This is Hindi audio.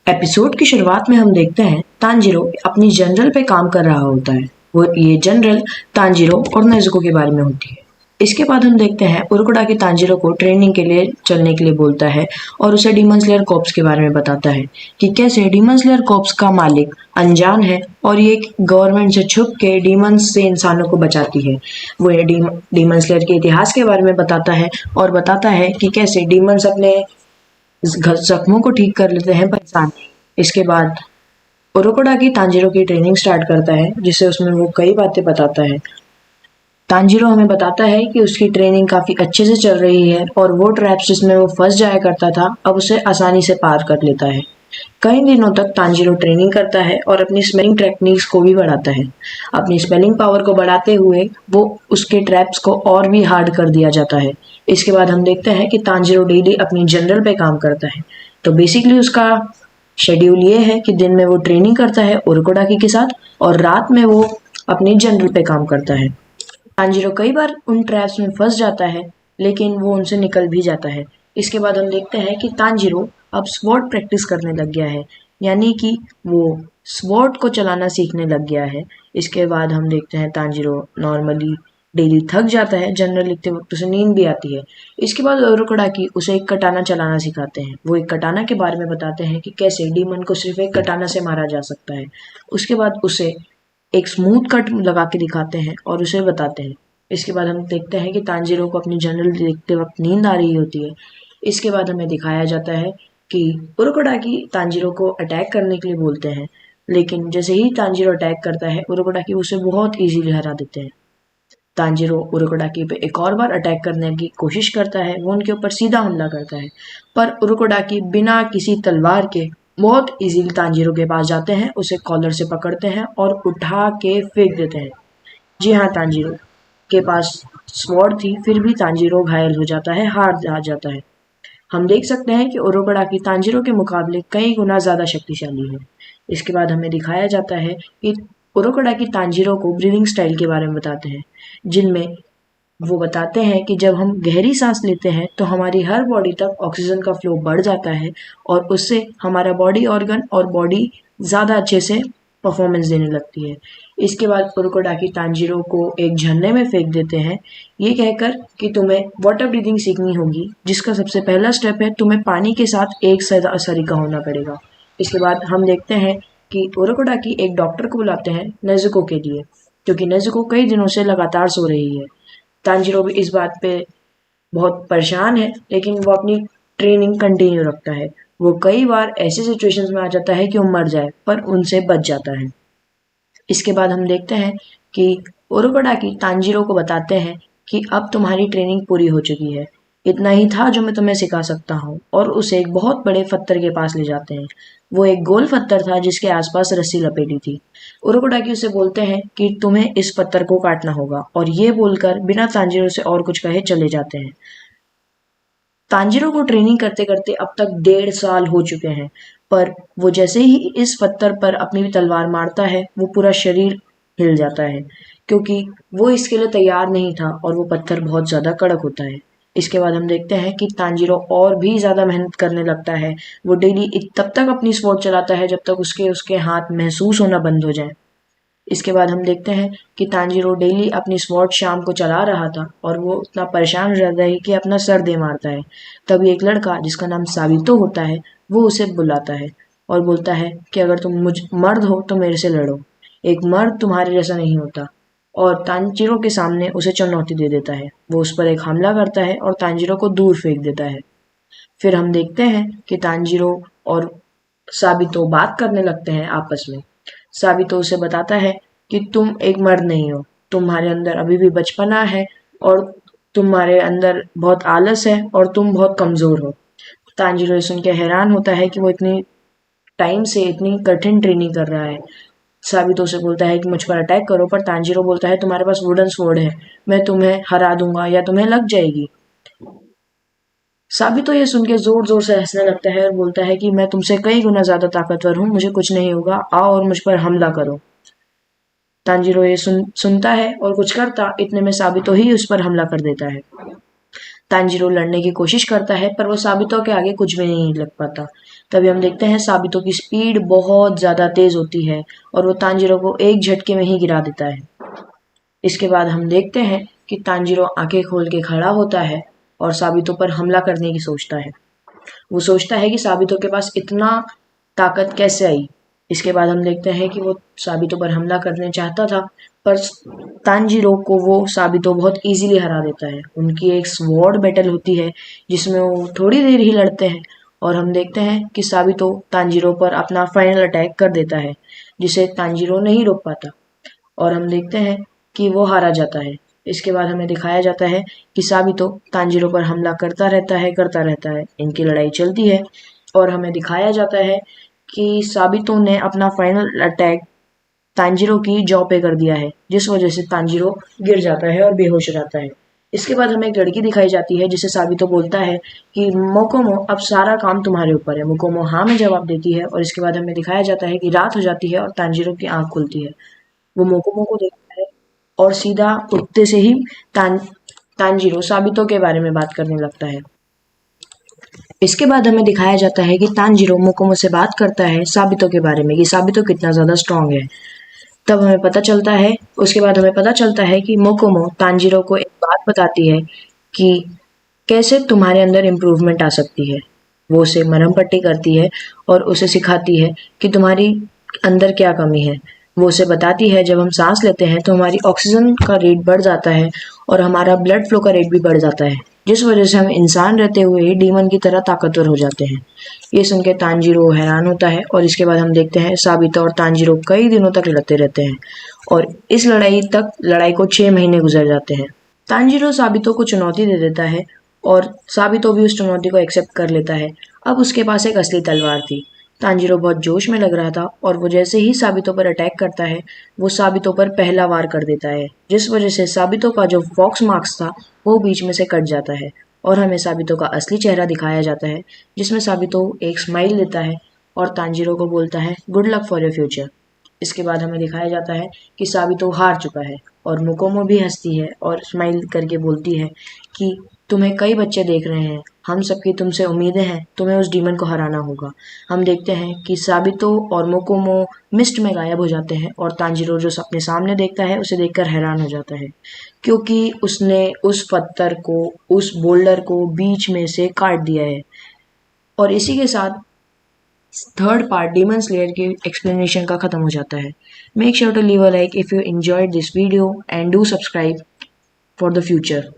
एपिसोड की शुरुआत में हम देखते हैं तांजीरो अपनी जनरल पे काम कर रहा होता है। वो ये जनरल तांजीरो और नेजुको के बारे में होती है। इसके बाद हम देखते हैं उरुकुडा की तांजीरो को ट्रेनिंग के लिए चलने के लिए बोलता है और उसे डीमन स्लेयर कॉर्प्स के बारे में बताता है कि कैसे डीमन स्लेयर कॉर्प्स का मालिक अनजान है और ये गवर्नमेंट से छुप के डीमंस से इंसानों को बचाती है। वो ये डीमन स्लेयर के इतिहास के बारे में बताता है और बताता है कि कैसे डीमंस अपने जख्मों को ठीक कर लेते हैं पर इंसान नहीं। इसके बाद उरुकुडा की तांजीरो की ट्रेनिंग स्टार्ट करता है जिससे उसमें वो कई बातें बताता है। तांजीरो हमें बताता है कि उसकी ट्रेनिंग काफी अच्छे से चल रही है और वो ट्रैप्स जिसमें वो फंस जाया करता था अब उसे आसानी से पार कर लेता है। कई दिनों तक तांजीरो ट्रेनिंग करता है और अपनी स्पेलिंग टेक्निक्स को भी बढ़ाता है। अपनी स्पेलिंग पावर को बढ़ाते हुए वो उसके ट्रैप्स को और भी हार्ड कर दिया जाता है। इसके बाद हम देखते हैं कि तांजीरो डेली अपनी जनरल पे काम करता है। तो बेसिकली उसका शेड्यूल ये है कि दिन में वो ट्रेनिंग करता है उरुकोडाकी के साथ और रात में वो अपनी जनरल पे काम करता है। तांजीरो कई बार उन ट्रैप्स में फंस जाता है लेकिन वो उनसे निकल भी जाता है। इसके बाद हम देखते हैं कि तांजीरो अब स्वॉर्ड प्रैक्टिस करने लग गया है, यानी कि वो स्वॉर्ड को चलाना सीखने लग गया है। इसके बाद हम देखते हैं तांजीरो नॉर्मली डेली थक जाता है, जनरल लिखते वक्त उसे नींद भी आती है। इसके बाद उरुकोडाकी उसे एक कटाना चलाना सिखाते हैं। वो एक कटाना के बारे में बताते हैं कि कैसे डीमन को सिर्फ एक कटाना से मारा जा सकता है। उसके बाद उसे एक स्मूथ कट लगा के दिखाते हैं और उसे बताते हैं। इसके बाद हम देखते हैं कि तांजीरो को अपनी जनरल देखते वक्त नींद आ रही होती है। इसके बाद हमें दिखाया जाता है कि उरुकोडाकी तांजीरो को अटैक करने के लिए बोलते हैं, लेकिन जैसे ही तांजीरो अटैक करता है उरुकोडाकी उसे बहुत इजीली हरा देते हैं। तांजीरो उरुकोडाकी पे एक और बार अटैक करने की कोशिश करता है, वो उनके ऊपर सीधा हमला करता है, पर उरुकोडाकी बिना किसी तलवार के बहुत इजीली तांजीरो के पास जाते हैं, उसे कॉलर से पकड़ते हैं और उठा के फेंक देते हैं। जी हाँ, तांजीरो के पास स्वॉर्ड थी फिर भी तांजीरो घायल हो जाता है, हार जा जाता है। हम देख सकते हैं कि उरुकोडाकी तांजीरो के मुकाबले कई गुना ज्यादा शक्तिशाली है। इसके बाद हमें दिखाया जाता है कि उरुकोडाकी तांजीरो को ब्रीदिंग स्टाइल के बारे में बताते हैं, जिनमें वो बताते हैं कि जब हम गहरी सांस लेते हैं तो हमारी हर बॉडी तक ऑक्सीजन का फ्लो बढ़ जाता है और उससे हमारा बॉडी ऑर्गन और बॉडी ज़्यादा अच्छे से परफॉर्मेंस देने लगती है। इसके बाद उरुकोडाकी तांजीरो को एक झरने में फेंक देते हैं, ये कहकर कि तुम्हें वाटर ब्रीदिंग सीखनी होगी, जिसका सबसे पहला स्टेप है तुम्हें पानी के साथ एक सरीका होना पड़ेगा। इसके बाद हम देखते हैं कि उरुकोडाकी एक डॉक्टर को बुलाते हैं नेजुको के लिए, क्योंकि नेजुको कई दिनों से लगातार सो रही है। तांजीरो भी इस बात पे बहुत परेशान है, लेकिन वो अपनी ट्रेनिंग कंटिन्यू रखता है। वो कई बार ऐसे सिचुएशंस में आ जाता है कि वो मर जाए, पर उनसे बच जाता है। इसके बाद हम देखते हैं कि उरुकोडाकी तांजीरो को बताते हैं कि अब तुम्हारी ट्रेनिंग पूरी हो चुकी है, इतना ही था जो मैं तुम्हें सिखा सकता हूँ, और उसे एक बहुत बड़े पत्थर के पास ले जाते हैं। वो एक गोल पत्थर था जिसके आसपास रस्सी लपेटी थी। उरुकोडाकी उसे बोलते हैं कि तुम्हें इस पत्थर को काटना होगा, और ये बोलकर बिना तांजीरो से और कुछ कहे चले जाते हैं। तांजीरो को ट्रेनिंग करते करते अब तक 1.5 साल हो चुके हैं, पर वो जैसे ही इस पत्थर पर अपनी तलवार मारता है वो पूरा शरीर हिल जाता है, क्योंकि वो इसके लिए तैयार नहीं था और वो पत्थर बहुत ज्यादा कड़क होता है। इसके बाद हम देखते हैं कि तांजीरो और भी ज्यादा मेहनत करने लगता है। वो डेली तब तक अपनी स्वॉर्ड चलाता है जब तक उसके उसके हाथ महसूस होना बंद हो जाए। इसके बाद हम देखते हैं कि तांजीरो डेली अपनी स्वॉर्ड शाम को चला रहा था और वो इतना परेशान हो जाता है कि अपना सर दे मारता है। तभी एक लड़का जिसका नाम साबितो होता है वो उसे बुलाता है और बोलता है कि अगर तुम मुझ मर्द हो तो मेरे से लड़ो, एक मर्द तुम्हारे जैसा नहीं होता, और तांजीरो के सामने उसे चुनौती दे देता है। वो उस पर एक हमला करता है और तांजीरो को दूर फेंक देता है। फिर हम देखते हैं कि तांजीरो और साबितो बात करने लगते हैं आपस में। साबितो उसे बताता है कि तुम एक मर्द नहीं हो, तुम्हारे अंदर अभी भी बचपना है और तुम्हारे अंदर बहुत आलस है और तुम बहुत कमजोर हो। तांजीरो ये सुन के हैरान होता है कि वो इतनी टाइम से इतनी कठिन ट्रेनिंग कर रहा है। साबितो से बोलता है कि मुझ पर अटैक करो, पर तांजीरो बोलता है तुम्हारे पास वुडन स्वॉर्ड है, मैं तुम्हें हरा दूंगा या तुम्हें लग जाएगी। साबितो ये सुन के जोर जोर से हंसने लगता है और बोलता है कि मैं तुमसे कई गुना ज्यादा ताकतवर हूँ, मुझे कुछ नहीं होगा, आओ और मुझ पर हमला करो। तांजीरो ये सुनता है और कुछ करता इतने में साबितो ही उस पर हमला कर देता है। तांजीरो लड़ने की कोशिश करता है पर वो साबितो के आगे कुछ भी नहीं लग पाता। तभी हम देखते हैं साबितो की स्पीड बहुत ज़्यादा तेज़ होती है और वो तांजीरो को एक झटके में ही गिरा देता है। इसके बाद हम देखते हैं कि तांजीरो आंखें खोल के खड़ा होता है और साबितो पर हमला करने की सोचता है। वो सोचता है कि साबितो के पास इतना ताकत कैसे आई। इसके बाद हम देखते हैं कि वो साबितो पर हमला करने चाहता था, पर तांजीरो को वो साबितो बहुत इजीली हरा देता है। उनकी एक स्वॉर्ड बैटल होती है जिसमें वो थोड़ी देर ही लड़ते हैं और हम देखते हैं कि साबितो तांजीरो पर अपना फाइनल अटैक कर देता है, जिसे तांजीरो नहीं रोक पाता और हम देखते हैं कि वो हारा जाता है। इसके बाद हमें दिखाया जाता है कि साबितो तांजीरो पर हमला करता रहता है। इनकी लड़ाई चलती है और हमें दिखाया जाता है कि साबितो ने अपना फाइनल अटैक तांजीरो की जॉ पे कर दिया है, जिस वजह से तांजीरो गिर जाता है और बेहोश हो जाता है। इसके बाद हमें एक लड़की दिखाई जाती है जिसे साबितो बोलता है कि मोकोमो अब सारा काम तुम्हारे ऊपर है। मोकोमो हाँ में जवाब देती है और इसके बाद हमें दिखाया जाता है कि रात हो जाती है और तांजीरो की आंख खुलती है। वो मोकोमो को देखता है और सीधा उठते से ही तांजीरो साबितो के बारे में बात करने लगता है। इसके बाद हमें दिखाया जाता है कि तांजीरो मोकोमो से बात करता है साबितो के बारे में कि साबितो कितना ज़्यादा स्ट्रांग है। तब हमें पता चलता है उसके बाद हमें पता चलता है कि मोकोमो तांजीरो को एक बात बताती है कि कैसे तुम्हारे अंदर इम्प्रूवमेंट आ सकती है। वो उसे मरहम पट्टी करती है और उसे सिखाती है कि तुम्हारी अंदर क्या कमी है। वो उसे बताती है जब हम सांस लेते हैं तो हमारी ऑक्सीजन का रेट बढ़ जाता है और हमारा ब्लड फ्लो का रेट भी बढ़ जाता है, जिस वजह से हम इंसान रहते हुए ही डीमन की तरह ताकतवर हो जाते हैं। ये सुन के तांजीरो हैरान होता है और इसके बाद हम देखते हैं साबितो और तांजीरो कई दिनों तक लड़ते रहते हैं और इस लड़ाई को 6 महीने गुजर जाते हैं। तांजीरो साबितो को चुनौती दे देता है और साबितो भी उस चुनौती को एक्सेप्ट कर लेता है। अब उसके पास एक असली तलवार थी। तांजीरो बहुत जोश में लग रहा था और वो जैसे ही साबितो पर अटैक करता है, वो साबितो पर पहला वार कर देता है, जिस वजह से साबितो का जो फॉक्स मार्क्स था वो बीच में से कट जाता है और हमें साबितो का असली चेहरा दिखाया जाता है, जिसमें साबितो एक स्माइल देता है और तांजीरो को बोलता है good luck for your future. इसके बाद हमें दिखाया जाता है कि साबितो हार चुका है और मोकोमो भी हंसती है और स्माइल करके बोलती है कि तुम्हें कई बच्चे देख रहे हैं, हम सबकी तुमसे उम्मीदें हैं, तुम्हें उस डीमन को हराना होगा। हम देखते हैं कि साबितो और मोकोमो मिस्ट में गायब हो जाते हैं और तांजीरो जो अपने सामने देखता है उसे देखकर हैरान हो जाता है, क्योंकि उसने उस पत्थर को, उस बोल्डर को बीच में से काट दिया है। और इसी के साथ थर्ड पार्ट डीमन स्लेयर की एक्सप्लेनेशन का खत्म हो जाता है। Make sure to leave a like if you enjoyed this video and do subscribe for the future.